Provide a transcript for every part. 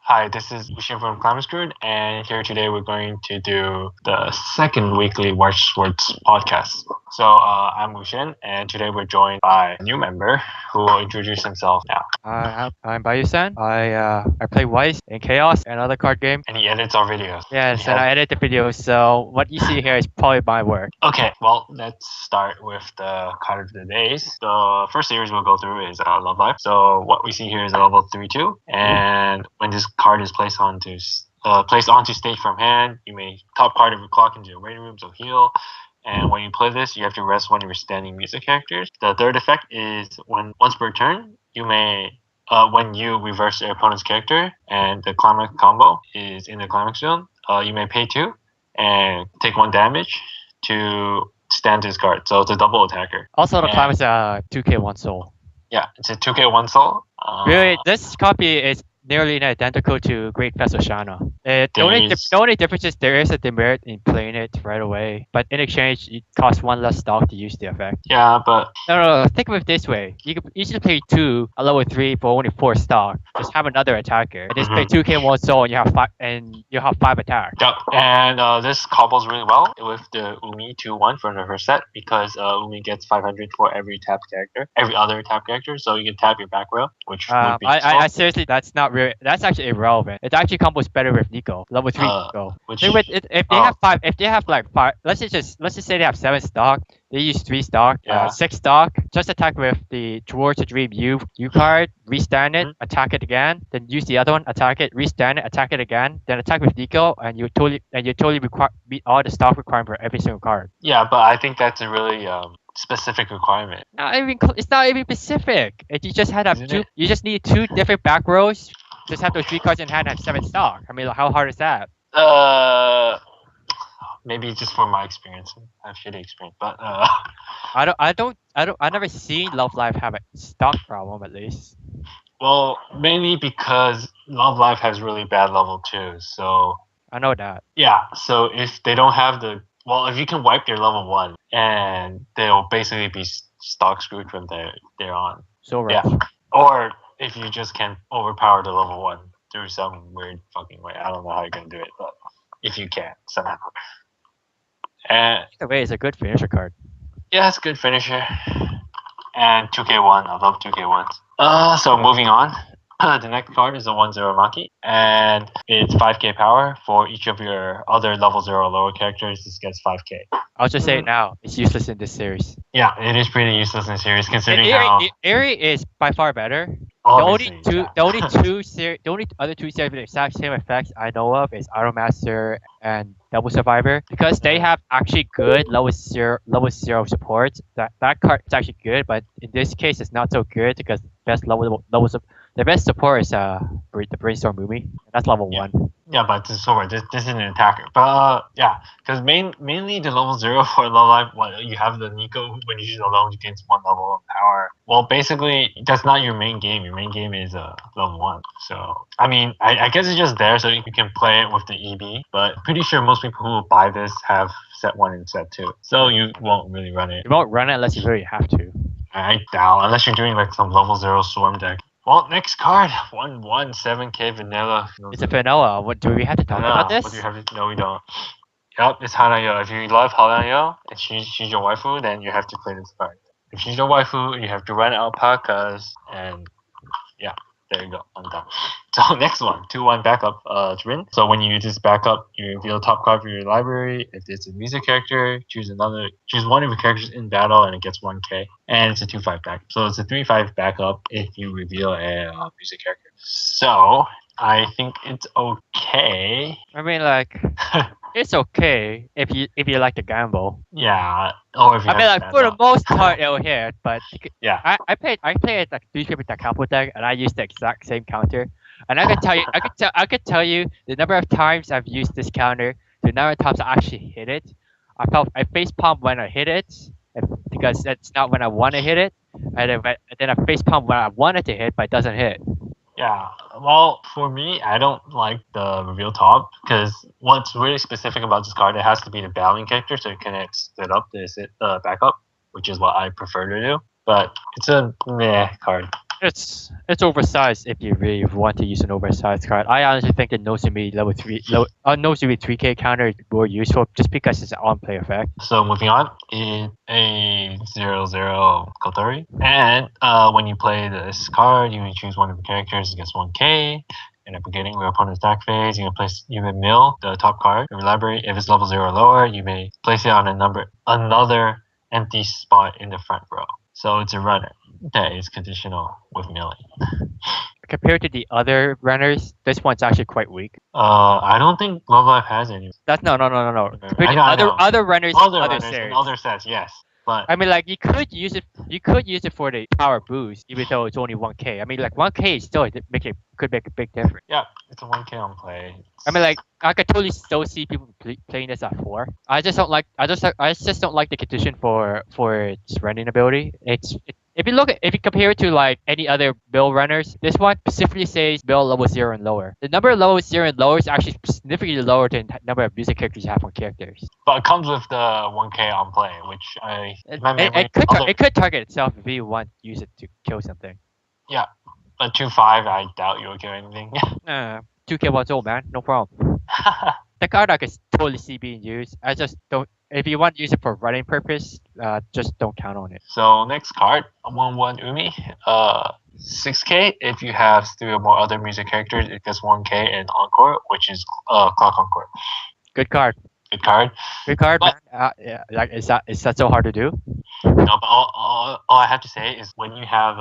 Hi, this is Ushin from Climax, and here today we're going to do the second weekly Weiss Schwarz podcast. I'm Ushin, and today we're joined by a new member who will introduce himself now. I'm Bayusan. I play Weiss in Chaos, another card game. And he edits our videos. Yes, and I edit the videos, so what you see here is probably my work. Okay, well, let's start with the card of the days. The first series we'll go through is Love Life. So what we see here is a level 3-2, and when this card is placed onto stage from hand, you may top card of your clock into your waiting room, so heal. And when you play this, you have to rest one of your standing music characters. The third effect is once per turn, you may when you reverse your opponent's character and the climax combo is in the climax zone, you may pay 2 and take 1 damage to stand this card. So it's a double attacker. Also, the Climax 2k 1 soul. Yeah, it's a 2k 1 soul. Really, this copy is nearly identical to Great Fest of Shana. The only difference is there is a demerit in playing it right away, but in exchange, it costs 1 less stock to use the effect. Yeah, but... No, think of it this way. You can easily pay 2 at level 3 for only 4 stock. Just have another attacker. And just pay 2k 1 soul and you have 5 attacks. Yep, and this combos really well with the Umi 2-1 from the first set because Umi gets 500 for every other tapped character, so you can tap your back row, which would be I seriously, that's actually irrelevant. It actually combos better with Nico, level 3 Nico. If they have like 5, let's just say they have 7 stock, they use 3 stock, 6 stock, just attack with the Towards the Dream U card, restand it, attack it again, then use the other one, attack it, restand it, attack it again, then attack with Nico, and you totally meet all the stock requirement for every single card. Yeah, but I think that's a really specific requirement. It's not even specific. You just You just need 2 different back rows. Just have those 3 cards in hand and have 7 stock. I mean, how hard is that? Maybe just from my experience. I have shitty experience, but I never seen Love Live have a stock problem at least. Well, mainly because Love Live has really bad level 2, so I know that. Yeah, so if they don't have if you can wipe their level 1, and they'll basically be stock screwed from there on. So right. Yeah. Or if you just can overpower the level 1 through some weird fucking way. I don't know how you're gonna do it, but if you can somehow. And either way, it's a good finisher card. Yeah, it's a good finisher. And 2k1, I love 2k1s. So moving on. The next card is a 1-0 Maki, and it's 5k power for each of your other level 0 lower characters. This gets 5k. I'll just say it now. It's useless in this series. Yeah, it is pretty useless in this series considering how... Eri is by far better. Obviously, the only other 2 series with the exact same effects I know of is Idol Master and Double Survivor because they have actually good level zero support. That card is actually good, but in this case it's not so good because the best support is the Brainstorm Mumi. That's level 1. Yeah, but this is an attacker. But yeah, because mainly the level 0 for Love Life, you have the Nico when you use alone against 1 level of power. Well, basically that's not your main game. Your main game is level 1. So I mean, I guess it's just there so you can play it with the EB. But pretty sure most people who buy this have set 1 and set 2, so you won't really run it. You won't run it unless you really have to. I doubt, unless you're doing like some level 0 swarm deck. Well, next card, 1-1 7k vanilla. It's a vanilla. What do we have to talk about this? No, we don't. Yep, it's Hanayo. If you love Hanayo and she's your waifu, then you have to play this card. If she's your waifu, you have to run alpacas, and yeah, there you go. I'm done. So next one, 2-1 backup. It's Rin. So when you use this backup, you reveal top card from your library. If it's a music character, choose one of your characters in battle, and it gets 1k. And it's a 2-5 backup. So it's a 3-5 backup if you reveal a music character. So I think it's okay. I mean, like, it's okay if you like to gamble. Yeah. Or if you for the most part it'll hit, but yeah. I played like 3 people that couple deck, and I used the exact same counter. And I could tell you the number of times I've used this counter, the number of times I actually hit it. I face palm when I hit it, because that's not when I want to hit it, and then I face palm when I wanted to hit, but it doesn't hit. Yeah, well, for me, I don't like the reveal top because what's really specific about this card, it has to be the battling character, so you can split up the backup, which is what I prefer to do. But it's a meh card. It's oversized if you really want to use an oversized card. I honestly think the Nozumi level 3K counter is more useful just because it's an on-play effect. So moving on, in a 0/0 Kotori, and when you play this card, you may choose one of the characters. It gets 1K. In the beginning, with opponent's attack phase, you may mill the top card in your library. If it's level 0 or lower, you may place it on another empty spot in the front row. So it's a runner that is conditional with milling. Compared to the other runners, this one's actually quite weak. I don't think Love Live has any. No. Compared to other runners, in other sets, yes. But I mean, like you could use it for the power boost, even though it's only 1K. I mean, like 1K is still could make a big difference. Yeah, it's a 1K on play. I mean, like I could totally still see people playing this at 4. I just don't like the condition for its running ability. If you compare it to like any other build runners, this one specifically says build level 0 and lower. The number of levels 0 and lower is actually significantly lower than the number of music characters you have on characters. But it comes with the 1K on play, which it could target itself if you want to use it to kill something. Yeah, but 2/5, I doubt you'll kill anything. 2K was old, man. No problem. The card I could totally see being used. I just don't. If you want to use it for running purpose, just don't count on it. So next card, 1/1 Umi. 6K. If you have 3 or more other music characters, it gets 1K and Encore, which is Clock Encore. Good card. Good card. Good card, but, man. Like is that so hard to do? No, but all I have to say is when you have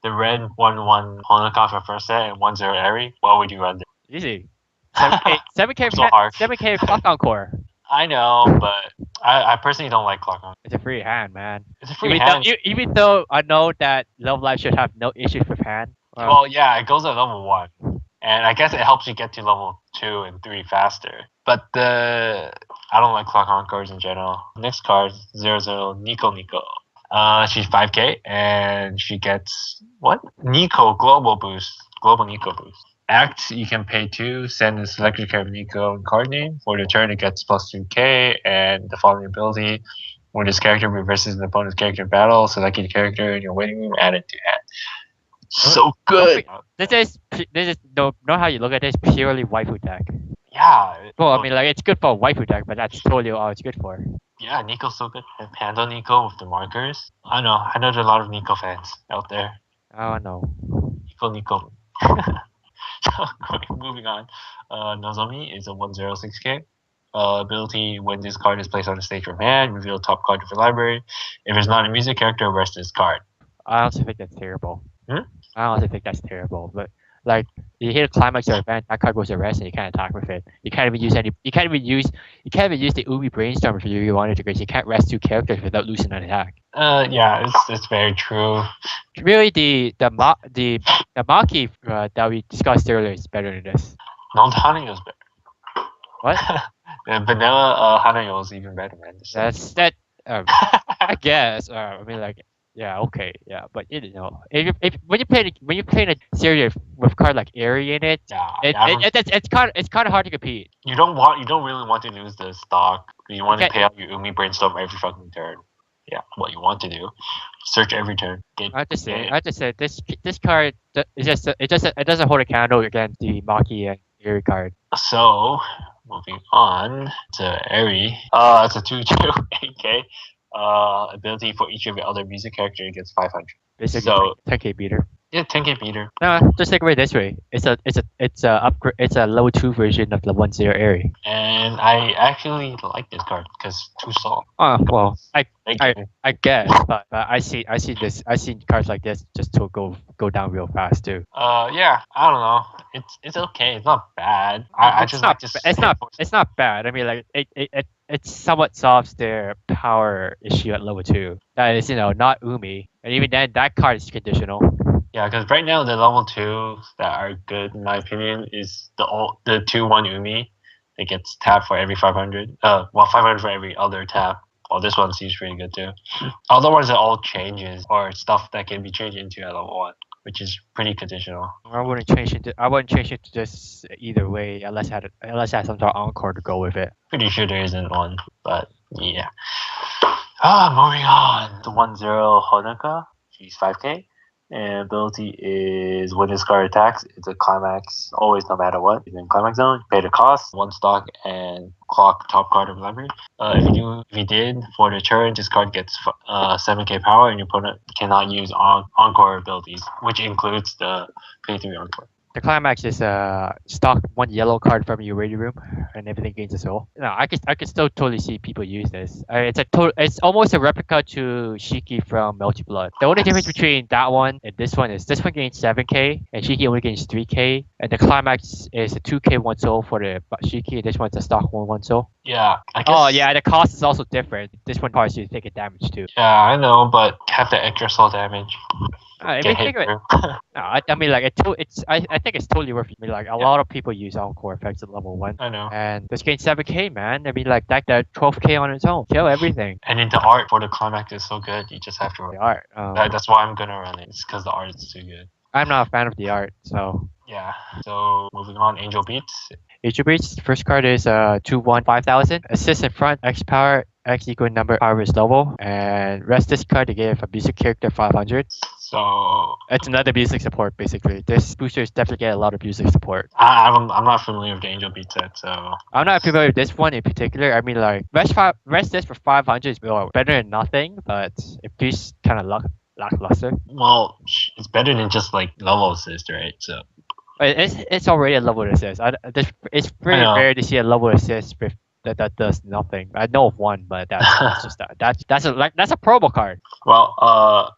the red 1/1 Hanayo for first set and 1/0 Eri, what would you run there? Easy. 7K So hard. 7K Clock Encore. I know, but I personally don't like Clock Encore. It's a free hand, man. It's a free hand. Even though I know that Love Live should have no issues with hand. Well, yeah, it goes at level 1. And I guess it helps you get to level 2 and 3 faster. But I don't like Clock Encores in general. Next card, 0/0 Nico. She's 5K and she gets what? Nico Global Nico Boost. Act, you can pay 2, send a selected character Nico and card name. For the turn, it gets plus 2K, and the following ability: when this character reverses an opponent's character in battle, select a character in your waiting room, add it to hand. So good. This is know how you look at this, purely waifu deck. Yeah. Well, I mean, like it's good for a waifu deck, but that's totally all it's good for. Yeah, Nico's so good. And Panda Nico with the markers. I know there are a lot of Nico fans out there. Oh no. Nico. So, moving on. Nozomi is a 1/06K. Ability: when this card is placed on the stage from hand, reveal top card of your library. If it's not a music character, rest this card. I also think that's terrible. Hmm? I also think that's terrible. But like, you hit a climax or event, that card goes to rest, and you can't attack with it. You can't even use the Umi brainstorm if you really wanted to, because you can't rest 2 characters without losing an attack. Yeah, it's very true. Really, the Maki that we discussed earlier is better than this. No, the Hanayo's better. What? The vanilla Hanayo is even better, man. I guess. I mean, like, yeah, okay, yeah, but you know, if when you play a series with card like Eri in it, it's kind of hard to compete. You don't really want to lose the stock. You want to pay out your Umi brainstorm every fucking turn. Yeah, what you want to do. Search every turn. I just say this card it doesn't hold a candle against the Maki and Eri card. So moving on to Eri. It's a 2/2 8K. Ability: for each of your other music character, it gets 500. Basically, so 10K beater. Yeah, 10K beater. No, just think of it this way. It's a upgrade. It's a level 2 version of the 1/0 Eri. And I actually like this card because 2 soft. Oh well, I guess, but I see cards like this just to go down real fast too. Yeah, I don't know. It's okay. It's not bad. It's not bad. I mean, like it somewhat solves their power issue at level 2. That is, not Umi, and even then, that card is conditional. Yeah, because right now the level 2 that are good in my opinion is the 2/1 Umi. It gets tapped for every 500. 500 for every other tap. Well, this one seems pretty good too. Other ones are all changes or stuff that can be changed into at level 1, which is pretty conditional. I wouldn't change it to just either way unless I had some sort of Encore to go with it. Pretty sure there isn't one, but yeah. Moving on. The 1/0 Honoka. She's 5K. And ability is when this card attacks, it's a climax, always no matter what. It's in climax zone, pay the cost, 1 stock, and clock top card of library. If you did, for the turn, this card gets 7k power, and your opponent cannot use Encore abilities, which includes the pay 3 Encore. The Climax is stock 1 yellow card from your ready room, and everything gains a soul. No, I could still totally see people use this. It's almost a replica to Shiki from Melty Blood. The only difference between that one and this one is this one gains 7k, and Shiki only gains 3k, and the Climax is a 2k 1 soul for the Shiki, and this one's a stock 1 soul. Yeah, I guess. Oh yeah, the cost is also different. This one requires you to take a damage too. Yeah, I know, but have the extra soul damage. I mean, like I think it's totally worth it. I mean, like a lot of people use Encore effects at level 1. I know. And this gains 7k, man. I mean, like that 12k on its own, kill everything. And then the art for the Climax is so good. You just have to. The art. That's why I'm gonna run it. It's because the art is too good. I'm not a fan of the art, so. Yeah. So moving on, Angel Beats. Angel Beats. First card is 2/1 5000. Assist in front. X power. X equal number power is level, and rest this card to give a music character 500. So it's another music support basically. This boosters definitely get a lot of music support. I'm not familiar with the Angel Beat set, so I'm not familiar with this one in particular. I mean, like rest this for 500 is better than nothing, but it feels kind of lackluster. Well, it's better than just like level assist, right? So it's already a level assist. It's pretty rare to see a level assist with that does nothing. I know of one, but that's just that's a promo card. Well,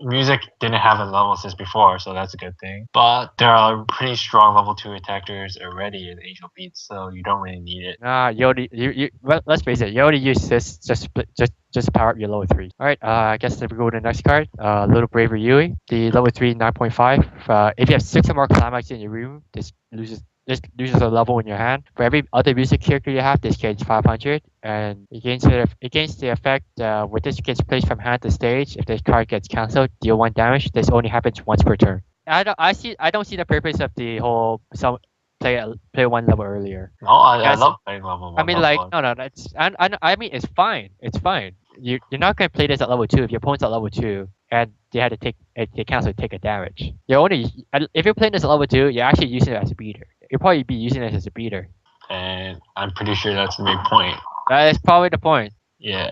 music didn't have a level assist before, so that's a good thing. But there are pretty strong level 2 attackers already in Angel Beats, so you don't really need it. Well, let's face it, you already use this just power up your level 3. Alright, I guess if we go to the next card, Little Bravery Ewing. The level 3 9.5. If you have 6 or more Climax in your room, this loses a level in your hand. For every other music character you have, this gains 500, and it gains the effect where this gets placed from hand to stage. If this card gets cancelled, deal 1 damage. This only happens once per turn. I don't see the purpose of the whole play 1 level earlier. No, I love playing level 1. I mean, like no, that's I mean it's fine. It's fine. You're not gonna play this at level 2 if your opponent's at level 2 and they had to take a damage. If you're playing this at level 2, you're actually using it as a beater. You'll probably be using it as a beater. And I'm pretty sure that's the main point. That is probably the point. Yeah.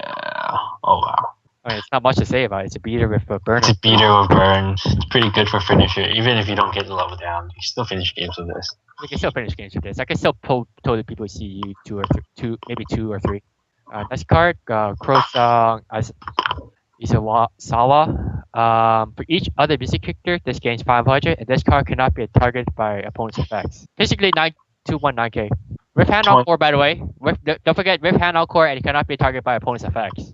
Oh wow. I mean, it's not much to say about it. It's a beater with a burn. It's a beater with burn. It's pretty good for finisher. Even if you don't get the level down, you can still finish games with this. You can still finish games with this. I can still totally people see you 2 or 3. Next card, Crow Song Isawasawa. For each other music character, this gains 500, and this card cannot be targeted by opponent's effects. Basically, 9k. With hand encore, by the way. Don't forget, with hand encore, and it cannot be targeted by opponent's effects.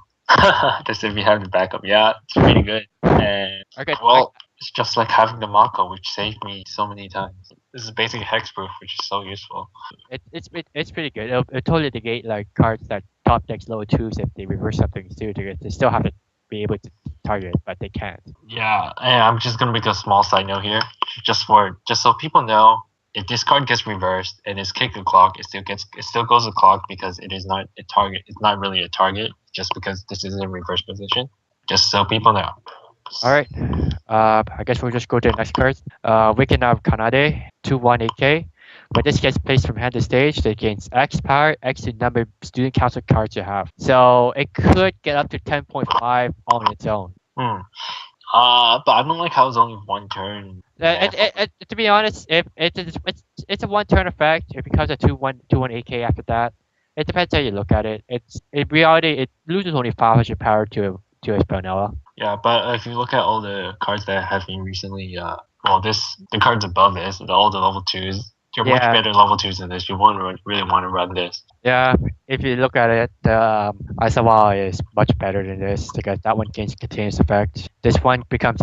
Just if you have the backup, yeah, it's pretty good. And it's just like having the Mako, which saved me so many times. This is basically hexproof, which is so useful. It's pretty good. It'll totally negate like cards that top decks level 2s if they reverse something too. They still have to be able to target, but they can't. Yeah, and I'm just gonna make a small side note here, just so people know. If this card gets reversed and is kicked a clock, it still goes a clock because it is not a target. It's not really a target just because this is in reverse position. Just so people know. All right. I guess we'll just go to the next card. We can have Kanade 2/8k. When this gets placed from hand to stage, it gains X power, X the number of student council cards you have. So it could get up to 10.5 on its own. But I don't like how it's only 1 turn. To be honest, if it's a 1 turn effect, it becomes a 2/8k after that. It depends how you look at it. In reality, it loses only 500 power to its Bonella. Yeah, but if you look at all the cards that have been recently, the cards above this, all the level 2s, you're much better level 2s than this. You really want to run this. Yeah, if you look at it, Aizawa is much better than this because that one gains continuous effect. This one becomes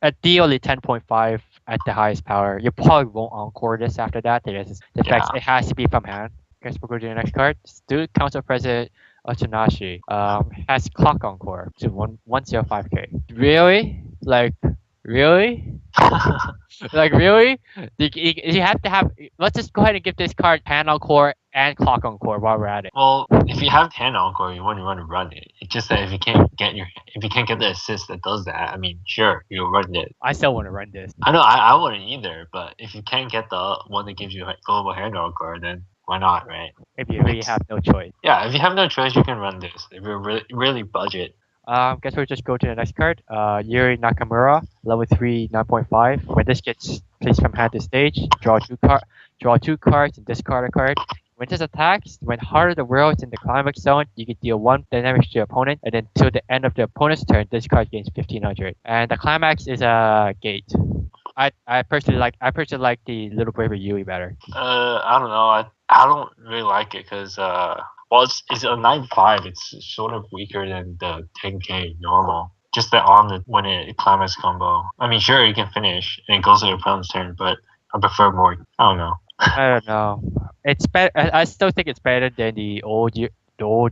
ideally 10.5 at the highest power. You probably won't encore this after that because it has to be from hand. I guess we'll go to the next card. Student Council President Otsunashi has clock encore to 105k. Really? Like, really? Like, really? You have to have. Let's just go ahead and give this card hand encore and clock encore while we're at it. Well, if you have hand encore, you wouldn't want to run it. It just that if you can't get the assist that does that, I mean, sure, you'll run it. I still want to run this. I know I wouldn't either, but if you can't get the one that gives you a global hand Encore, then why not, right? If you really have no choice. Yeah, if you have no choice, you can run this. If you're really budget. Guess we'll just go to the next card. Urinakamura, level 3, 9.5. When this gets placed from hand to stage, draw two cards and discard a card. When this attacks, when Heart of the World is in the climax zone, you can deal 1 damage to your opponent, and then till the end of the opponent's turn, this card gains 1500. And the climax is a gate. I personally like the little Bravery Ewing better. I don't know. I don't really like it because well, it's a 9.5. It's sort of weaker than the 10k normal. Just that when it climax combo. I mean, sure, you can finish and it goes to your opponent's turn, but I prefer more. I don't know. I don't know. It's better. I still think it's better than the old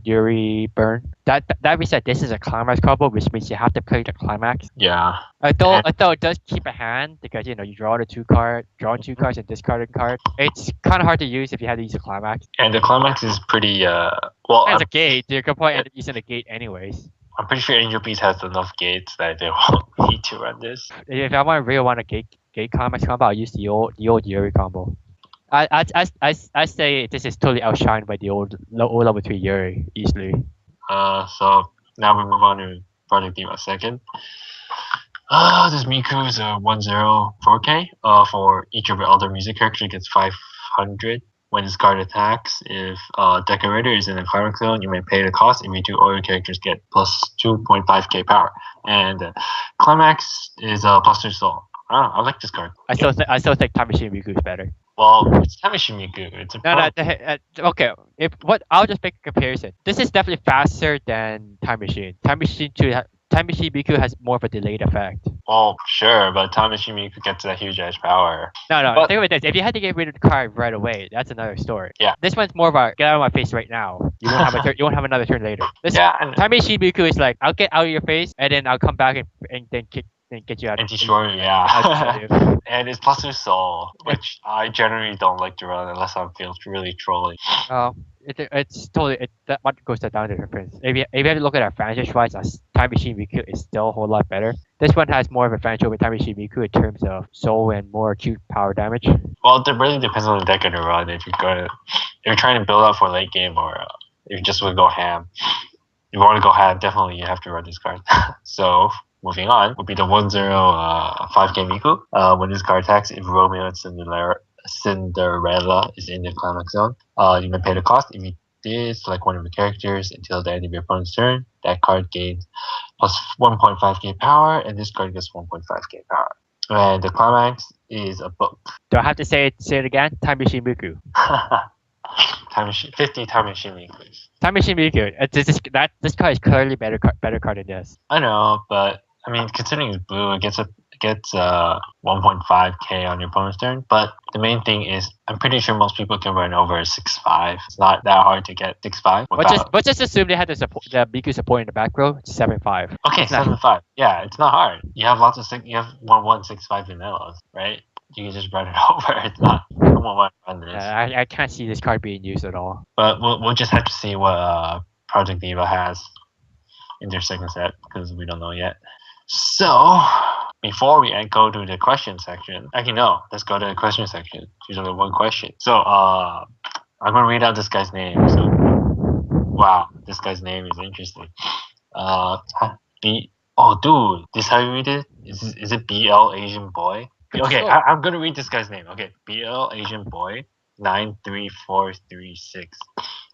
Yuri burn. That being said, this is a climax combo, which means you have to play the climax. Yeah. Although it does keep a hand because you draw two cards and discard a card. It's kind of hard to use if you have to use a climax. And the climax is pretty well. As a gate, you could probably end up using a gate anyways. I'm pretty sure Angel Beast has enough gates that they won't need to run this. If I really want a gate climax combo, I'll use the old Yuri combo. I say this is totally outshined by the old level 3 Yuri easily. So now we move on to Project Diva second. This Miku is a 1/0 4K. For each of your other music characters, it gets 500. When this card attacks, if Decorator is in the climax zone, you may pay the cost. If you do, all your characters get plus 2.5k power. And Climax is plus 2 soul. I like this card. I still think Time Machine Miku is better. Well, it's Time Machine Miku. It's a okay. I'll just make a comparison. This is definitely faster than Time Machine. Time Machine Miku has more of a delayed effect. Well, sure, but Time Machine Miku gets that huge edge power. No. Think of it this: if you had to get rid of the card right away, that's another story. Yeah. This one's more of a get out of my face right now. You won't have a turn. You won't have another turn later. Time Machine Miku is like I'll get out of your face and then I'll come back and then kick. And get you out. And destroy you, yeah. And it's plus 2 soul, which I generally don't like to run unless I feel really trolling. It's totally that what goes down to the difference. If you have to look at our franchise wise, Time Machine Miku is still a whole lot better. This one has more of a franchise with Time Machine Miku in terms of soul and more acute power damage. Well, it really depends on the deck you're run. If you're trying to build up for late game, or if you just want to go ham. If you want to go ham, definitely you have to run this card. So. Moving on would be the 1/0 5k Miku. When this card attacks, if Romeo and Cinderella is in the climax zone, you may pay the cost. If you did, select one of the characters until the end of your opponent's turn. That card gains plus 1.5k power, and this card gets 1.5k power. And the climax is a book. Do I have to say it again? Time Machine Miku. 50 Time Machine Miku. Time Machine Miku. This card is clearly better card than this. I know, but I mean, considering it's blue, it gets 1.5k on your opponent's turn. But the main thing is, I'm pretty sure most people can run over 6.5. It's not that hard to get 6.5. But just assume they had the Miku support in the back row. It's 7.5. Okay, 7.5. Yeah, it's not hard. You have lots of you have 1.165 vanillas, right? You can just run it over. It's not. Come on, run this. I can't see this card being used at all. But we'll just have to see what Project Diva has in their second set because we don't know yet. So, before we go to the question section, actually no, let's go to the question section. There's only one question. So, I'm gonna read out this guy's name. So, wow, this guy's name is interesting. Dude, this how you read it? Is it BL Asian Boy? Okay, I'm gonna read this guy's name. Okay, BL Asian Boy 93436.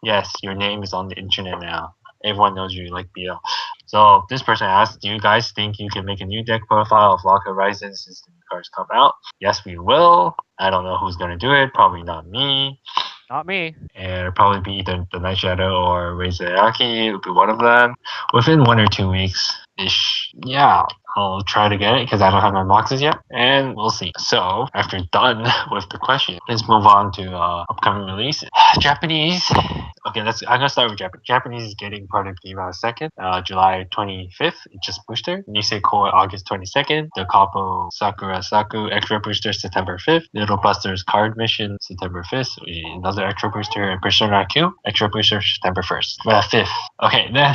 Yes, your name is on the internet now. Everyone knows you like BL. So this person asked, do you guys think you can make a new deck profile of Lock Horizon since the new cards come out? Yes, we will. I don't know who's going to do it. Probably not me. Not me. And it'll probably be either the Night Shadow or Reizayaki. It'll be one of them. Within 1 or 2 weeks-ish. Yeah, I'll try to get it because I don't have my boxes yet. And we'll see. So, after done with the question, let's move on to upcoming releases. Japanese. Okay, I'm gonna start with Japanese. Japanese is getting Product Diva 2nd, July 25th. It's just booster. Nisei Koi August 22nd. The Kapo Sakura Saku extra booster September 5th. Little Busters card mission September 5th. Another extra booster. And Persona Q extra booster September 5th. Okay, then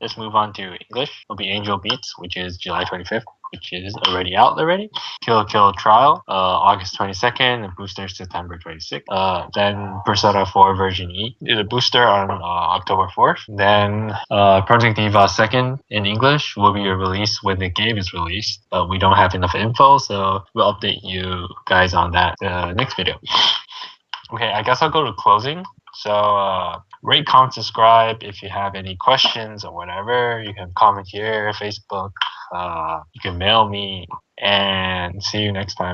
let's move on to English. It'll be Angel Beats, which is July 25th. Which is already out already. Kill Trial, August 22nd, and booster September 26th. Then Persona 4 version E is a booster on October 4th. Then Project Diva 2nd in English will be released when the game is released. But we don't have enough info, so we'll update you guys on that next video. Okay, I guess I'll go to closing. So rate, comment, subscribe. If you have any questions or whatever, you can comment here, Facebook. You can mail me, and see you next time.